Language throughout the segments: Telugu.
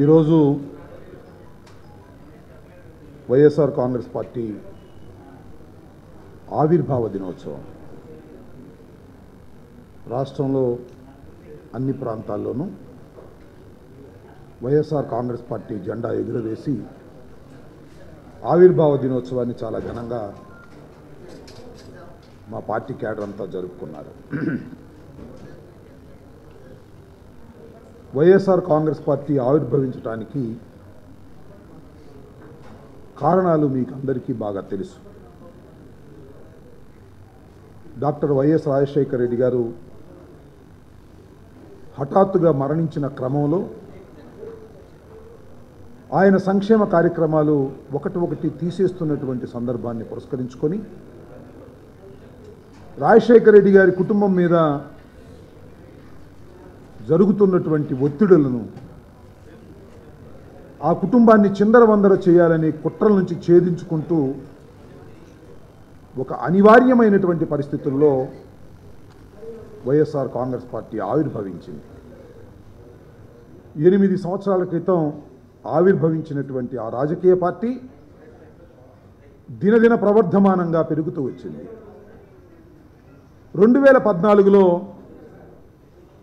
ఈరోజు వైఎస్ఆర్ కాంగ్రెస్ పార్టీ ఆవిర్భావ దినోత్సవం రాష్ట్రంలో అన్ని ప్రాంతాల్లోనూ వైఎస్ఆర్ కాంగ్రెస్ పార్టీ జెండా ఎగురవేసి ఆవిర్భావ దినోత్సవాన్ని చాలా ఘనంగా మా పార్టీ క్యాడర్ అంతా జరుపుకున్నారు. వైఎస్ఆర్ కాంగ్రెస్ పార్టీ ఆవిర్భవించడానికి కారణాలు మీకు అందరికీ బాగా తెలుసు. డాక్టర్ వైఎస్ రాజశేఖర రెడ్డి గారు హఠాత్తుగా మరణించిన క్రమంలో ఆయన సంక్షేమ కార్యక్రమాలు ఒకటి తీసేస్తున్నటువంటి సందర్భాన్ని పురస్కరించుకొని రాజశేఖర రెడ్డి గారి కుటుంబం మీద జరుగుతున్నటువంటి ఒత్తిడులను, ఆ కుటుంబాన్ని చిందరవందర చేయాలని కుట్రల నుంచి ఛేదించుకుంటూ ఒక అనివార్యమైనటువంటి పరిస్థితుల్లో వైఎస్ఆర్ కాంగ్రెస్ పార్టీ ఆవిర్భవించింది. 8 సంవత్సరాల క్రితం ఆవిర్భవించినటువంటి ఆ రాజకీయ పార్టీ దినదిన ప్రవర్ధమానంగా పెరుగుతూ వచ్చింది. 2014లో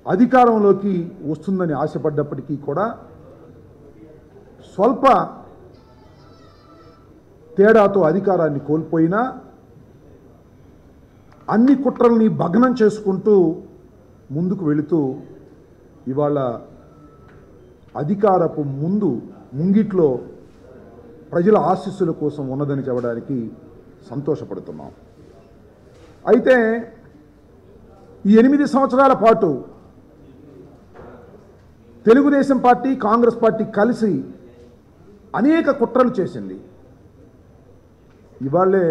అధికారంలోకి వస్తుందని ఆశపడ్డప్పటికీ కూడా స్వల్ప తేడాతో అధికారాన్ని కోల్పోయినా అన్ని కుట్రల్ని భగ్నం చేసుకుంటూ ముందుకు వెళుతూ ఇవాళ అధికారపు ముంగిట్లో ప్రజల ఆశీస్సుల కోసం ఉన్నదని చెప్పడానికి సంతోషపడుతున్నాం. అయితే ఈ 8 సంవత్సరాల పాటు తెలుగుదేశం పార్టీ, కాంగ్రెస్ పార్టీ కలిసి అనేక కుట్రలు చేసింది. ఇవాళే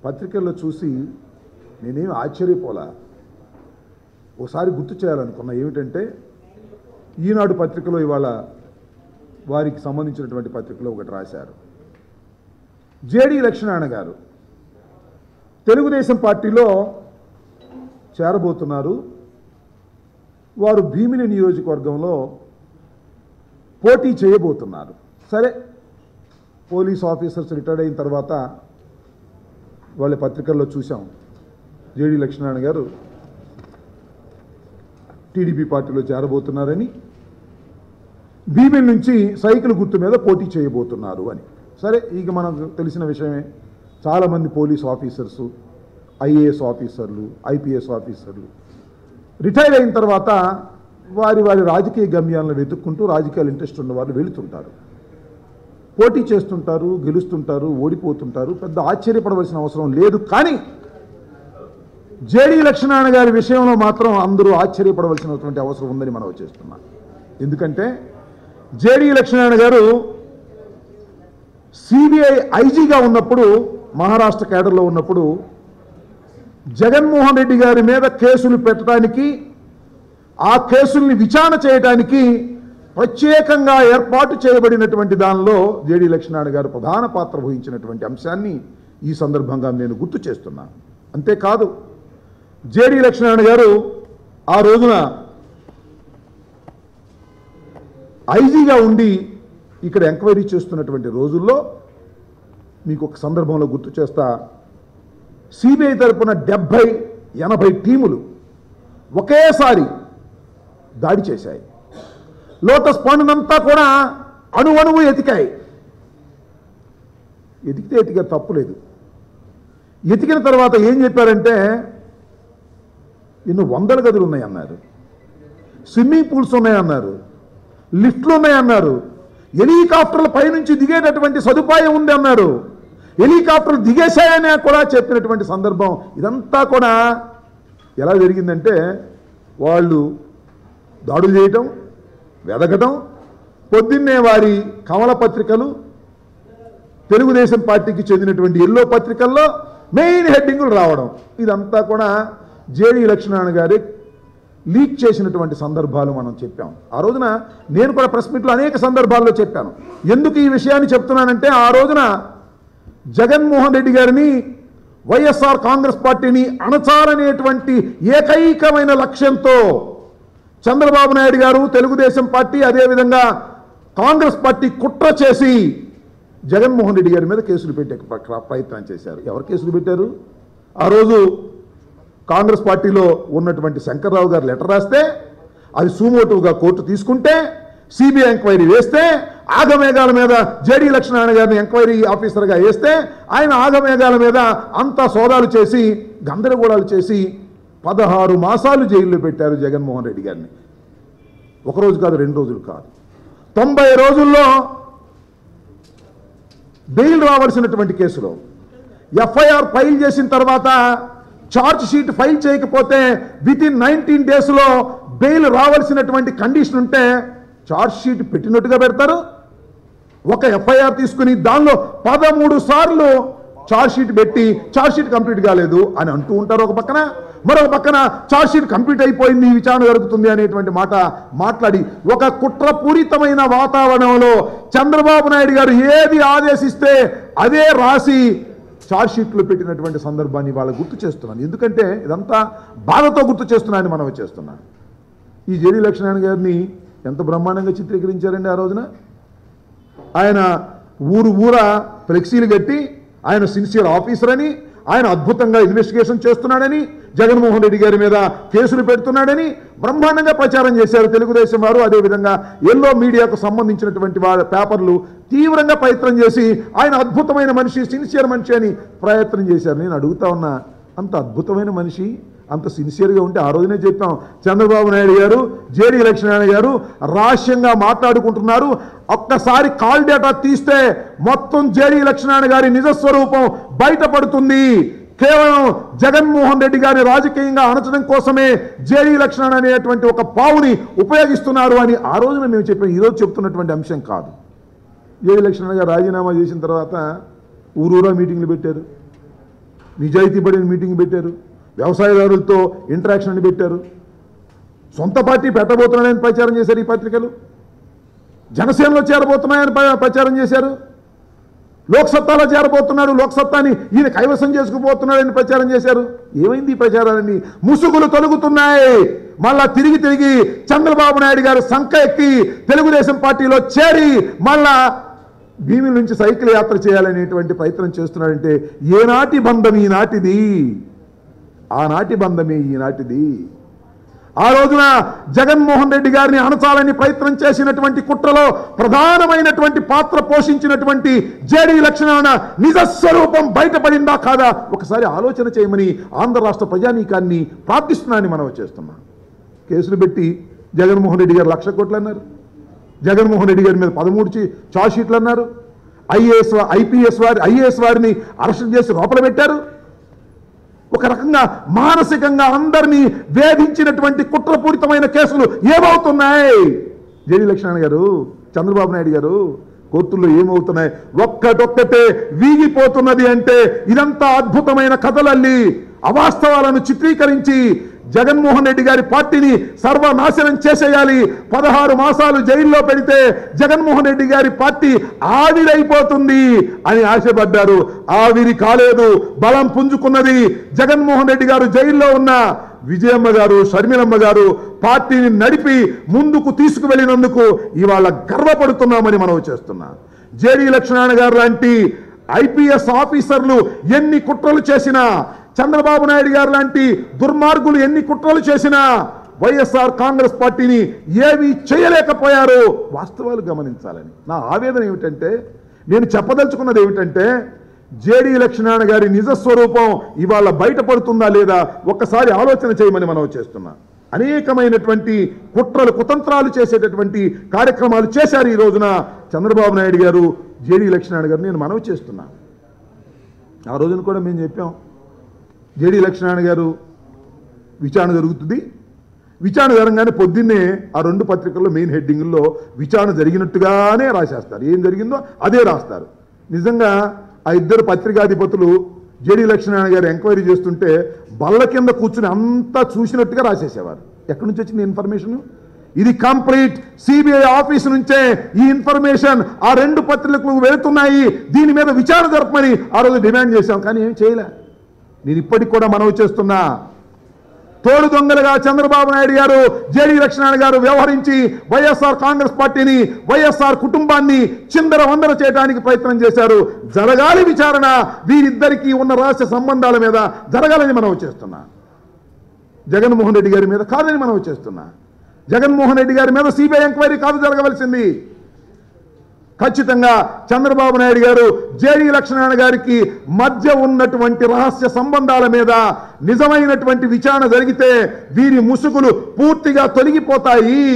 పత్రికల్లో చూసి నేనేమి ఆశ్చర్యపోలా. ఒకసారి గుర్తు చేయాలనుకున్నా. ఏమిటంటే ఈనాడు పత్రికలో ఇవాళ వారికి సంబంధించినటువంటి పత్రికలో ఒకటి రాశారు. జేడీ లక్ష్మీనారాయణ గారు తెలుగుదేశం పార్టీలో చేరబోతున్నారు. వారు భీమిలి నియోజకవర్గంలో పోటీ చేయబోతున్నారు. సరే, పోలీస్ ఆఫీసర్స్ రిటైర్డ్ అయిన తర్వాత వాళ్ళ పత్రికల్లో చూసాం, జేడీ లక్ష్మీనారాయణ గారు టీడీపీ పార్టీలో చేరబోతున్నారని, భీమిలి నుంచి సైకిల్ గుర్తు మీద పోటీ చేయబోతున్నారు అని. సరే, ఇక మనకు తెలిసిన విషయమే. చాలామంది పోలీస్ ఆఫీసర్సు, ఐఏఎస్ ఆఫీసర్లు, ఐపీఎస్ ఆఫీసర్లు రిటైర్ అయిన తర్వాత వారి రాజకీయ గమ్యాలను వెతుక్కుంటూ రాజకీయాలు ఇంట్రెస్ట్ ఉన్న వాళ్ళు వెళుతుంటారు, పోటీ చేస్తుంటారు, గెలుస్తుంటారు, ఓడిపోతుంటారు. పెద్ద ఆశ్చర్యపడవలసిన అవసరం లేదు. కానీ జేడీ లక్ష్మీనారాయణ గారి విషయంలో మాత్రం అందరూ ఆశ్చర్యపడవలసినటువంటి అవసరం ఉందని మనం చేస్తున్నాం. ఎందుకంటే జేడీ లక్ష్మీనారాయణ గారు సిబిఐ ఐజీగా ఉన్నప్పుడు, మహారాష్ట్ర కేడర్లో ఉన్నప్పుడు జగన్మోహన్ రెడ్డి గారి మీద కేసులు పెట్టడానికి, ఆ కేసుల్ని విచారణ చేయడానికి ప్రత్యేకంగా ఏర్పాటు చేయబడినటువంటి దానిలో జేడీ లక్ష్మీనారాయణ గారు ప్రధాన పాత్ర వహించినటువంటి అంశాన్ని ఈ సందర్భంగా నేను గుర్తు చేస్తున్నాను. అంతేకాదు, జేడీ లక్ష్మీనారాయణ గారు ఆ రోజున ఐజీగా ఉండి ఇక్కడ ఎంక్వైరీ చేస్తున్నటువంటి రోజుల్లో మీకు ఒక సందర్భంలో గుర్తు చేస్తా, సిబిఐ తరపున 70-80 టీములు ఒకేసారి దాడి చేశాయి. లోటస్ పాండ్నంతా కూడా అణువణువు ఎతికాయి. ఎతికితే తప్పులేదు. ఎతికిన తర్వాత ఏం చెప్పారంటే, ఎన్నో 100 గదులు ఉన్నాయన్నారు, స్విమ్మింగ్ పూల్స్ ఉన్నాయన్నారు, లిఫ్ట్లు ఉన్నాయన్నారు, హెలికాప్టర్ల పైనుంచి దిగేటటువంటి సదుపాయం ఉంది అన్నారు, హెలికాప్టర్లు దిగేశాయని కూడా చెప్పినటువంటి సందర్భం. ఇదంతా కూడా ఎలా జరిగిందంటే, వాళ్ళు దాడులు చేయటం, వెదకటం, పొద్దున్నే వారి కమల పత్రికలు, తెలుగుదేశం పార్టీకి చెందినటువంటి ఎల్లో పత్రికల్లో మెయిన్ హెడ్డింగులు రావడం, ఇదంతా కూడా జేడీ లక్ష్మీనారాయణ గారి లీక్ చేసినటువంటి సందర్భాలు మనం చెప్పాం. ఆ రోజున నేను కూడా ప్రెస్ మీట్లో అనేక సందర్భాల్లో చెప్పాను. ఎందుకు ఈ విషయాన్ని చెప్తున్నానంటే, ఆ రోజున జగన్మోహన్ రెడ్డి గారిని, వైఎస్ఆర్ కాంగ్రెస్ పార్టీని అణచాలనేటువంటి ఏకైకమైన లక్ష్యంతో చంద్రబాబు నాయుడు గారు, తెలుగుదేశం పార్టీ, అదేవిధంగా కాంగ్రెస్ పార్టీ కుట్ర చేసి జగన్మోహన్ రెడ్డి గారి మీద కేసులు పెట్టే ప్రయత్నం చేశారు. ఎవరు కేసులు పెట్టారు? ఆ రోజు కాంగ్రెస్ పార్టీలో ఉన్నటువంటి శంకర్రావు గారు లెటర్ రాస్తే అది సుమోటోగా కోర్టు తీసుకుంటే సిబిఐ ఎంక్వైరీ వేస్తే ఆగమేఘాల మీద జేడీ లక్ష్మీనారాయణ గారిని ఎంక్వైరీ ఆఫీసర్గా వేస్తే ఆయన ఆగమేఘాల మీద అంతా సోదాలు చేసి గందరగోళాలు చేసి 16 మాసాలు జైల్లో పెట్టారు జగన్మోహన్ రెడ్డి గారిని. ఒకరోజు కాదు, 2 రోజులు కాదు, 90 రోజుల్లో బెయిల్ రావాల్సినటువంటి కేసులో ఎఫ్ఐఆర్ ఫైల్ చేసిన తర్వాత ఛార్జ్ షీట్ ఫైల్ చేయకపోతే వితిన్ 19 డేస్లో బెయిల్ రావాల్సినటువంటి కండిషన్ ఉంటే ఛార్జ్ షీట్ పెట్టినట్టుగా పెడతారు. ఒక ఎఫ్ఐఆర్ తీసుకుని దానిలో 13 సార్లు ఛార్జ్ షీట్ పెట్టి ఛార్జ్ షీట్ కంప్లీట్ కాలేదు అని అంటూ ఉంటారు ఒక పక్కన. మరొక పక్కన ఛార్జ్ షీట్ కంప్లీట్ అయిపోయింది, విచారణ జరుగుతుంది అనేటువంటి మాట మాట్లాడి ఒక కుట్రపూరితమైన వాతావరణంలో చంద్రబాబు నాయుడు గారు ఏది ఆదేశిస్తే అదే రాసి ఛార్జ్ షీట్లు పెట్టినటువంటి సందర్భాన్ని వాళ్ళ గుర్తు చేస్తున్నాను. ఎందుకంటే ఇదంతా బాధతో గుర్తు చేస్తున్నానని మనం చేస్తున్నాను. ఈ జేడీ లక్ష్మీనారాయణ గారిని ఎంత బ్రహ్మాండంగా చిత్రీకరించారండి ఆ రోజున. ఆయన ఊరా ఫ్లెక్సీలు కట్టి ఆయన సిన్సియర్ ఆఫీసర్ అని, ఆయన అద్భుతంగా ఇన్వెస్టిగేషన్ చేస్తున్నాడని, జగన్మోహన్ రెడ్డి గారి మీద కేసులు పెడుతున్నాడని బ్రహ్మాండంగా ప్రచారం చేశారు తెలుగుదేశం వారు. అదేవిధంగా ఎల్లో మీడియాకు సంబంధించినటువంటి వాళ్ళ పేపర్లు తీవ్రంగా ప్రయత్నం చేసి ఆయన అద్భుతమైన మనిషి, సిన్సియర్ మనిషి అని ప్రయత్నం చేశారు. నేను అడుగుతా ఉన్నా, అంత అద్భుతమైన మనిషి అంత సిన్సియర్గా ఉంటే ఆ రోజునే చెప్పాం, చంద్రబాబు నాయుడు గారు జేడీ లక్ష్మీనారాయణ గారు రహస్యంగా మాట్లాడుకుంటున్నారు. ఒక్కసారి కాల్ డేటా తీస్తే మొత్తం జేడీ లక్ష్మీనారాయణ గారి నిజస్వరూపం బయటపడుతుంది. కేవలం జగన్మోహన్ రెడ్డి గారిని రాజకీయంగా అణచడం కోసమే జేడీ లక్ష్మీనారాయణ అనేటువంటి ఒక పావుని ఉపయోగిస్తున్నారు అని ఆ రోజున మేము చెప్పాం. ఈరోజు చెప్తున్నటువంటి అంశం కాదు. జేడీ లక్ష్మీనారాయణ గారు రాజీనామా చేసిన తర్వాత ఊరూరా మీటింగ్లు పెట్టారు, నిజాయితీ పడిన మీటింగ్ పెట్టారు, వ్యవసాయదారులతో ఇంటరాక్షన్ అని పెట్టారు, సొంత పార్టీ పెట్టబోతున్నాయని ప్రచారం చేశారు ఈ పత్రికలు, జనసేనలో చేరబోతున్నాయని ప్రచారం చేశారు, లోక్సత్తాలో చేరబోతున్నాడు, లోక్సత్తాని ఈయన కైవసం చేసుకుపోతున్నాడని ప్రచారం చేశారు. ఏమైంది ఈ ప్రచారాలన్నీ? ముసుగులు తొలుగుతున్నాయి. మళ్ళా తిరిగి చంద్రబాబు నాయుడు గారు సంఖ ఎక్కి తెలుగుదేశం పార్టీలో చేరి మళ్ళా భీమిల నుంచి సైకిల్ యాత్ర చేయాలనేటువంటి ప్రయత్నం చేస్తున్నాడంటే ఏనాటి బంధం ఈనాటిది, ఆనాటి బంధమే ఈనాటిది. ఆ రోజున జగన్మోహన్ రెడ్డి గారిని అణచాలని ప్రయత్నం చేసినటువంటి కుట్రలో ప్రధానమైనటువంటి పాత్ర పోషించినటువంటి జేడీ లక్ష్మీనారాయణ నిజస్వరూపం బయటపడిందా కాదా ఒకసారి ఆలోచన చేయమని ఆంధ్ర రాష్ట్ర ప్రజానీకాన్ని ప్రార్థిస్తున్నానని మనం చేస్తున్నాం. కేసులు పెట్టి జగన్మోహన్ రెడ్డి గారు 1,00,000 కోట్లు అన్నారు, జగన్మోహన్ రెడ్డి గారి మీద 13 ఛార్జ్ షీట్లు అన్నారు, ఐఏఎస్ వారిని అరెస్ట్ చేసి లోపల పెట్టారు. ఒక రకంగా మానసికంగా అందరినీ వేధించినటువంటి కుట్రపూరితమైన కేసులు ఏమవుతున్నాయి? జేడీ లక్ష్మీనారాయణ గారు, చంద్రబాబు నాయుడు గారు కోర్టుల్లో ఏమవుతున్నాయి? ఒక్కటొక్కటే వీగిపోతున్నది అంటే ఇదంతా అద్భుతమైన కథలల్లి అవాస్తవాలను చిత్రీకరించి జగన్మోహన్ రెడ్డి గారి పార్టీని సర్వనాశనం చేసేయాలి. 16 మాసాలు జైల్లో పెడితే జగన్మోహన్ రెడ్డి గారి పార్టీ ఆవిరైపోతుంది అని ఆశపడ్డారు. ఆవిరి కాలేదు, బలం పుంజుకున్నది. జగన్మోహన్ రెడ్డి గారు జైల్లో ఉన్న విజయమ్మ గారు, షర్మిలమ్మ గారు పార్టీని నడిపి ముందుకు తీసుకువెళ్ళినందుకు ఇవాళ గర్వపడుతున్నామని మనం చేస్తున్నాం. జేడీ లక్ష్మీనారాయణ గారు లాంటి ఐపీఎస్ ఆఫీసర్లు ఎన్ని కుట్రలు చేసినా, చంద్రబాబు నాయుడు గారు లాంటి దుర్మార్గులు ఎన్ని కుట్రలు చేసినా వైఎస్ఆర్ కాంగ్రెస్ పార్టీని ఏమీ చేయలేకపోయారు. వాస్తవాలు గమనించాలని నా ఆవేదన ఏమిటంటే, నేను చెప్పదలుచుకున్నది ఏమిటంటే, జేడీ లక్ష్మీనారాయణ గారి నిజస్వరూపం ఇవాళ బయటపడుతుందా లేదా ఒక్కసారి ఆలోచన చేయమని మనం చేస్తున్నాం. అనేకమైనటువంటి కుట్రలు కుతంత్రాలు చేసేటటువంటి కార్యక్రమాలు చేశారు ఈ రోజున చంద్రబాబు నాయుడు గారు, జేడీ లక్ష్మీనారాయణ గారు. నేను మనవి చేస్తున్నా, ఆ రోజున కూడా మేము చెప్పాం, జేడీ లక్ష్మీనారాయణ గారు విచారణ జరుగుతుంది, విచారణ జరగగానే పొద్దున్నే ఆ 2 పత్రికల్లో మెయిన్ హెడ్డింగుల్లో విచారణ జరిగినట్టుగానే రాసేస్తారు, ఏం జరిగిందో అదే రాస్తారు. నిజంగా ఆ 2 పత్రికాధిపతులు జేడీ లక్ష్మీనారాయణ గారు ఎంక్వైరీ చేస్తుంటే బల్ల కింద కూర్చుని అంతా చూసినట్టుగా రాసేసేవారు. ఎక్కడి నుంచి వచ్చింది ఇన్ఫర్మేషన్? ఇది కంప్లీట్ సిబిఐ ఆఫీసు నుంచే ఈ ఇన్ఫర్మేషన్ ఆ 2 పత్రికలకు వెళుతున్నాయి, దీని మీద విచారణ జరపమని ఆ రోజు డిమాండ్ చేశాం, కానీ ఏం చేయలే. నేను ఇప్పటికి కూడా మనవి చేస్తున్నా, తోడు దొంగలుగా చంద్రబాబు నాయుడు గారు, జేడీ లక్ష్మణ్ గారు వ్యవహరించి వైఎస్ఆర్ కాంగ్రెస్ పార్టీని, వైఎస్ఆర్ కుటుంబాన్ని చిందర వందర చేయడానికి ప్రయత్నం చేశారు. జరగాలి విచారణ, వీరిద్దరికీ ఉన్న రహస్య సంబంధాల మీద జరగాలని మనం చేస్తున్నా. జగన్మోహన్ రెడ్డి గారి మీద కాదని మనం చేస్తున్నా. జగన్మోహన్ రెడ్డి గారి మీద సిబిఐ ఎంక్వైరీ కాదు జరగవలసింది. ఖచ్చితంగా చంద్రబాబు నాయుడు గారు, జేడీ లక్ష్మణ్ గారికి మధ్య ఉన్నటువంటి రహస్య సంబంధాల మీద నిజమైనటువంటి విచారణ జరిగితే వీరి ముసుగులు పూర్తిగా తొలగిపోతాయి.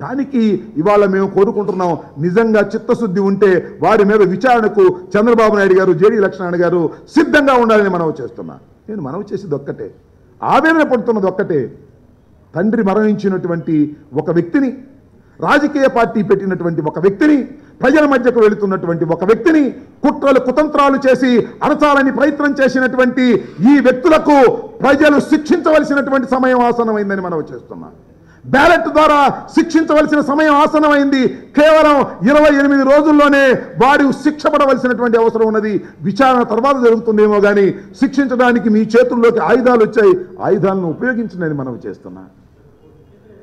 దానికి ఇవాళ మేము కోరుకుంటున్నాం. నిజంగా చిత్తశుద్ధి ఉంటే వారి మీద విచారణకు చంద్రబాబు నాయుడు గారు, జేడీ లక్ష్మణ్ గారు సిద్ధంగా ఉండాలని మనవి చేస్తున్నా. నేను మనవి చేసేది ఒక్కటే, ఆవేదన పడుతున్నది ఒక్కటే. తండ్రి మరణించినటువంటి ఒక వ్యక్తిని, రాజకీయ పార్టీ పెట్టినటువంటి ఒక వ్యక్తిని, ప్రజల మధ్యకు వెళుతున్నటువంటి ఒక వ్యక్తిని కుట్రలు కుతంత్రాలు చేసి అణచాలని ప్రయత్నం చేసినటువంటి ఈ వ్యక్తులకు ప్రజలు శిక్షించవలసినటువంటి సమయం ఆసనమైందని మనం చేస్తున్నాం. బ్యాలెట్ ద్వారా శిక్షించవలసిన సమయం ఆసనమైంది. కేవలం 28 రోజుల్లోనే వారు శిక్ష పడవలసినటువంటి అవసరం ఉన్నది. విచారణ తర్వాత జరుగుతుందేమో కానీ శిక్షించడానికి మీ చేతుల్లోకి ఆయుధాలు వచ్చాయి. ఆయుధాలను ఉపయోగించండి మనం చేస్తున్నా.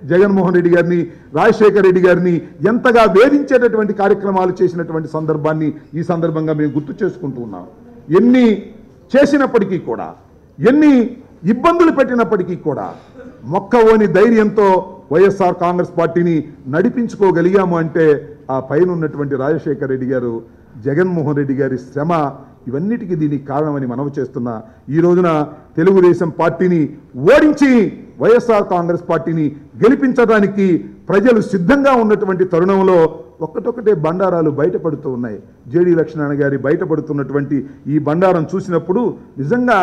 జగన్మోహన్ రెడ్డి గారిని, రాజశేఖర్ రెడ్డి గారిని ఎంతగా వేధించేటటువంటి కార్యక్రమాలు చేసినటువంటి సందర్భాన్ని ఈ సందర్భంగా మేము గుర్తు చేసుకుంటూ ఉన్నాం. ఎన్ని చేసినప్పటికీ కూడా, ఎన్ని ఇబ్బందులు పెట్టినప్పటికీ కూడా మొక్కవోని ధైర్యంతో వైఎస్ఆర్ కాంగ్రెస్ పార్టీని నడిపించుకోగలిగాము అంటే ఆ పైన ఉన్నటువంటి రాజశేఖర్ రెడ్డి గారు, జగన్మోహన్ రెడ్డి గారి శ్రమ, ఇవన్నిటికీ దీనికి కారణమని మనవి చేస్తున్నా. ఈ రోజున తెలుగుదేశం పార్టీని ఓడించి వైఎస్ఆర్ కాంగ్రెస్ పార్టీని గెలిపించడానికి ప్రజలు సిద్ధంగా ఉన్నటువంటి తరుణంలో ఒక్కటొక్కటే బండారాలు బయటపడుతూ ఉన్నాయి. జేడీ లక్ష్మణ్ గారి బయటపడుతున్నటువంటి ఈ బండారం చూసినప్పుడు నిజంగా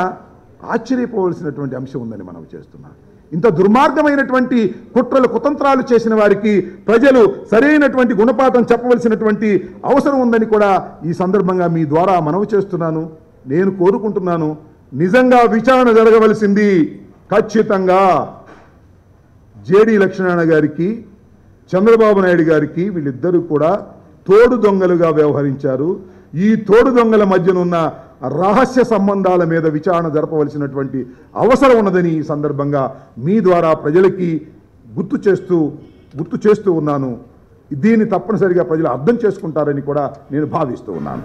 ఆశ్చర్యపోవలసినటువంటి అంశం ఉందని మనం చేస్తున్నాం. ఇంత దుర్మార్గమైనటువంటి కుట్రలు కుతంత్రాలు చేసిన వారికి ప్రజలు సరైనటువంటి గుణపాఠం చెప్పవలసినటువంటి అవసరం ఉందని కూడా ఈ సందర్భంగా మీ ద్వారా మనవి చేస్తున్నాను. నేను కోరుకుంటున్నాను, నిజంగా విచారణ జరగవలసింది. ఖచ్చితంగా జేడీ లక్ష్మణ్ గారికి, చంద్రబాబు నాయుడు గారికి వీళ్ళిద్దరూ కూడా తోడు దొంగలుగా వ్యవహరించారు. ఈ తోడు దొంగల మధ్యనున్న రహస్య సంబంధాల మీద విచారణ జరపవలసినటువంటి అవసరం ఉన్నదని ఈ సందర్భంగా మీ ద్వారా ప్రజలకి గుర్తు చేస్తూ ఉన్నాను. దీన్ని తప్పనిసరిగా ప్రజలు అర్థం చేసుకుంటారని కూడా నేను భావిస్తూ ఉన్నాను.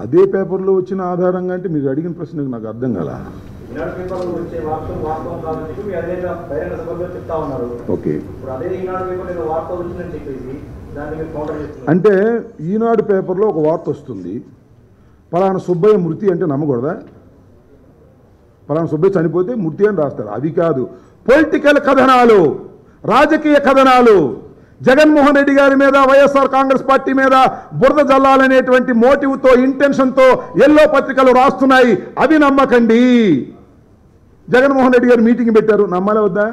అదే పేపర్లో వచ్చిన ఆధారంగా అంటే మీరు అడిగిన ప్రశ్నకు నాకు అర్థం కదా. ఓకే, అంటే ఈనాడు పేపర్లో ఒక వార్త వస్తుంది, పలానా సుబ్బయ్య మృతి అంటే నమ్మకూడదా? పలానా సుబ్బయ్య చనిపోతే మృతి అని రాస్తారు. అది కాదు, పొలిటికల్ కథనాలు, రాజకీయ కథనాలు, జగన్మోహన్ రెడ్డి గారి మీద, వైఎస్ఆర్ కాంగ్రెస్ పార్టీ మీద బురద జల్లాలనేటువంటి మోటివ్తో, ఇంటెన్షన్తో ఎల్లో పత్రికలు రాస్తున్నాయి. అవి నమ్మకండి. జగన్మోహన్ రెడ్డి గారు మీటింగ్ పెట్టారు, నమ్మాలి వద్దా?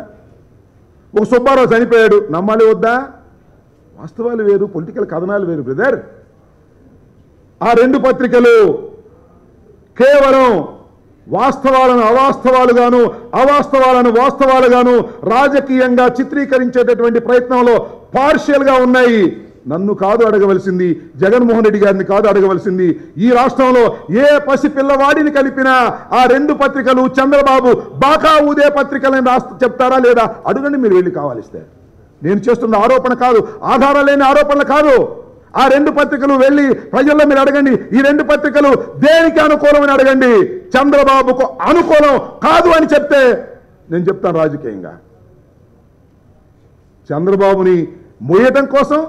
ఒక సుబ్బారావు చనిపోయాడు, నమ్మాలి వద్దా? వాస్తవాలు వేరు, పొలిటికల్ కథనాలు వేరు బ్రదర్. ఆ రెండు పత్రికలు కేవలం వాస్తవాలను అవాస్తవాలుగాను, అవాస్తవాలను వాస్తవాలుగాను రాజకీయంగా చిత్రీకరించేటటువంటి ప్రయత్నంలో పార్షియల్గా ఉన్నాయి. నన్ను కాదు అడగవలసింది, జగన్మోహన్ రెడ్డి గారిని కాదు అడగవలసింది. ఈ రాష్ట్రంలో ఏ పసి పిల్లవాడిని కలిపినా ఆ రెండు పత్రికలు చంద్రబాబు బాకా ఊదే పత్రికలని చెప్తారా లేదా? అడగండి మీరు వెళ్ళి కావాలిస్తే. నేను చేస్తున్న ఆరోపణ కాదు, ఆధారం లేని ఆరోపణలు కాదు. ఆ రెండు పత్రికలు వెళ్ళి ప్రజల్లో మీరు అడగండి, ఈ రెండు పత్రికలు దేనికి అనుకూలమని అడగండి. చంద్రబాబుకు అనుకూలం కాదు అని చెప్తే నేను చెప్తాను రాజకీయంగా. చంద్రబాబుని మోయటం కోసం,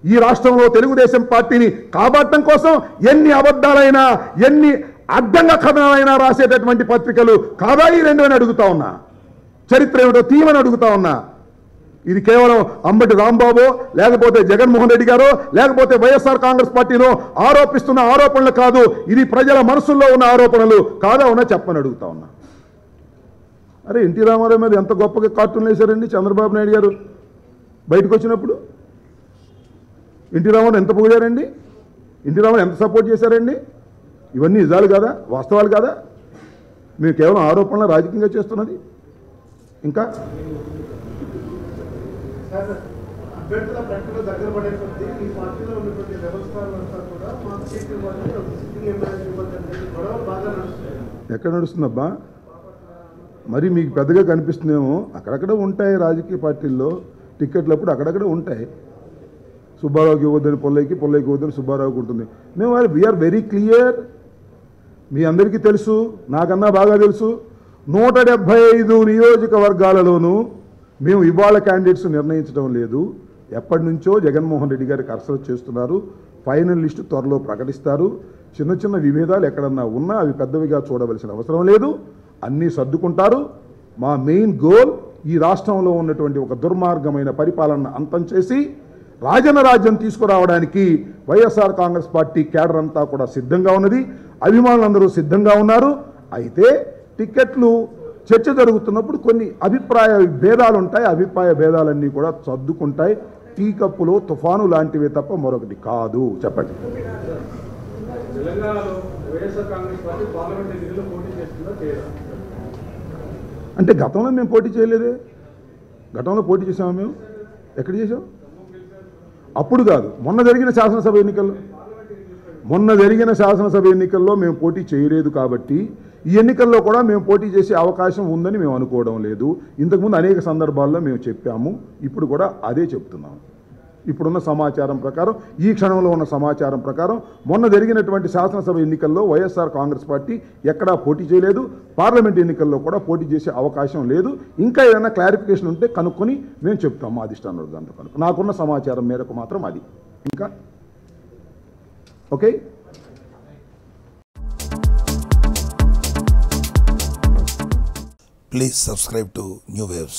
ఈ రాష్ట్రంలో తెలుగుదేశం పార్టీని కాపాడటం కోసం ఎన్ని అబద్ధాలైనా, ఎన్ని అడ్డంగా కథనాలైనా రాసేటటువంటి పత్రికలు కాదా ఈ రెండు అని అడుగుతా ఉన్నా. చరిత్ర ఏమిటో తీయమని అడుగుతా ఉన్నా. ఇది కేవలం అంబటి రాంబాబు, లేకపోతే జగన్మోహన్ రెడ్డి గారు, లేకపోతే వైఎస్ఆర్ కాంగ్రెస్ పార్టీలో ఆరోపిస్తున్న ఆరోపణలు కాదు. ఇది ప్రజల మనసుల్లో ఉన్న ఆరోపణలు కాదా ఉన్నా చెప్పని అడుగుతా ఉన్నా. అరే ఎన్టీ రామారావు మీద ఎంత గొప్పగా కార్టూన్లు వేశారండి చంద్రబాబు నాయుడు గారు బయటకు వచ్చినప్పుడు. ఎన్టీ రామారావు ఎంత పొగిడారండి, ఎన్టీ రామారావు ఎంత సపోర్ట్ చేశారండి. ఇవన్నీ నిజాలు కాదా, వాస్తవాలు కాదా? మీరు కేవలం ఆరోపణలు రాజకీయంగా చేస్తున్నది. ఇంకా అభ్యర్థుల ప్రకటన దగ్గర పడే కొద్దీ ఈ పార్టీలో ఉన్నటువంటి వ్యవస్థలంతా కూడా మా సీట్లు సిట్టింగ్ ఎమ్మెల్యే గొడవ బాగా నడుస్తుంది. ఎక్కడ నడుస్తుందబ్బా? మరి మీకు పెద్దగా కనిపిస్తుందేమో. అక్కడక్కడ ఉంటాయి రాజకీయ పార్టీల్లో టిక్కెట్లు అప్పుడు అక్కడక్కడ ఉంటాయి. సుబ్బారావుకి ఇవ్వద్దని పొల్లైకి, పొల్లైకి ఇవ్వద్దని సుబ్బారావుకి ఉంటుంది. మేము వీఆర్ వెరీ క్లియర్. మీ అందరికీ తెలుసు, నాకన్నా బాగా తెలుసు. 175 నియోజకవర్గాలలోనూ మేము ఇవాళ క్యాండిడేట్స్ నిర్ణయించడం లేదు. ఎప్పటి నుంచో జగన్మోహన్ రెడ్డి గారు కసరత్తు చేస్తున్నారు. ఫైనల్ లిస్టు త్వరలో ప్రకటిస్తారు. చిన్న చిన్న విభేదాలు ఎక్కడన్నా ఉన్నా అవి పెద్దవిగా చూడవలసిన అవసరం లేదు. అన్నీ సర్దుకుంటారు. మా మెయిన్ గోల్ ఈ రాష్ట్రంలో ఉన్నటువంటి ఒక దుర్మార్గమైన పరిపాలన అంతం చేసి రాజన్న రాజ్యం తీసుకురావడానికి వైఎస్ఆర్ కాంగ్రెస్ పార్టీ కేడర్ అంతా కూడా సిద్ధంగా ఉన్నది. అభిమానులందరూ సిద్ధంగా ఉన్నారు. అయితే టిక్కెట్లు చర్చ జరుగుతున్నప్పుడు కొన్ని అభిప్రాయ భేదాలు ఉంటాయి. అభిప్రాయ భేదాలన్నీ కూడా సర్దుకుంటాయి. టీ కప్పులో తుఫాను లాంటివే తప్ప మరొకటి కాదు. చెప్పండి. అంటే గతంలో మేము పోటీ చేయలేదే. గతంలో పోటీ చేసాము. మేము ఎక్కడ చేసాం? అప్పుడు కాదు, మొన్న జరిగిన శాసనసభ ఎన్నికల్లో మేము పోటీ చేయలేదు. కాబట్టి ఈ ఎన్నికల్లో కూడా మేము పోటీ చేసే అవకాశం ఉందని మేము అనుకోవడం లేదు. ఇంతకుముందు అనేక సందర్భాల్లో మేము చెప్పాము. ఇప్పుడు కూడా అదే చెప్తున్నాము. ఇప్పుడున్న సమాచారం ప్రకారం, ఈ క్షణంలో ఉన్న సమాచారం ప్రకారం మొన్న జరిగినటువంటి శాసనసభ ఎన్నికల్లో వైఎస్ఆర్ కాంగ్రెస్ పార్టీ ఎక్కడా పోటీ చేయలేదు. పార్లమెంట్ ఎన్నికల్లో కూడా పోటీ చేసే అవకాశం లేదు. ఇంకా ఏదైనా క్లారిఫికేషన్ ఉంటే కనుక్కొని మేము చెప్తాము. అధిష్టానం దాంట్లో కనుక నాకున్న సమాచారం మేరకు మాత్రం అది. ఇంకా okay. Please subscribe to New Waves.